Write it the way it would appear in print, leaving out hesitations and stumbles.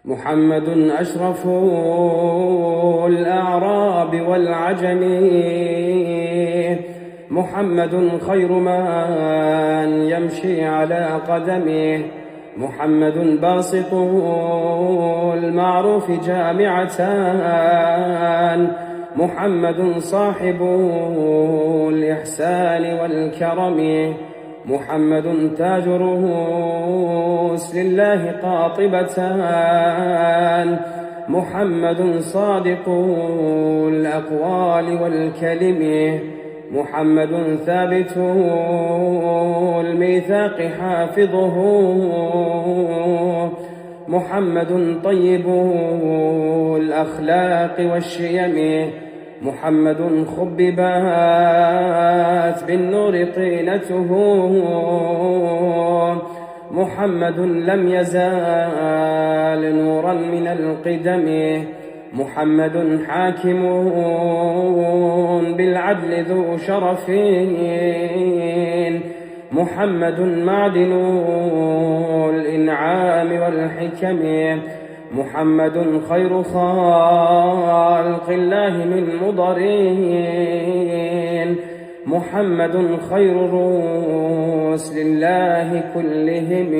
محمد أشرف الأعراب والعجم، محمد خير من يمشي على قدمه، محمد باسط المعروف جامعتان، محمد صاحب الإحسان والكرم، محمد تاج رؤوس لله قاطبتان، محمد صادق الأقوال والكلم، محمد ثابت الميثاق حافظه، محمد طيب الأخلاق والشيم، محمد خببات بالنور طينته، محمد لم يزال نورا من القدم، محمد حاكم بالعدل ذو شرف، محمد معدن الإنعام والحكم، محمد خير خلق الله من مضر، محمد خير رسل الله كلهم.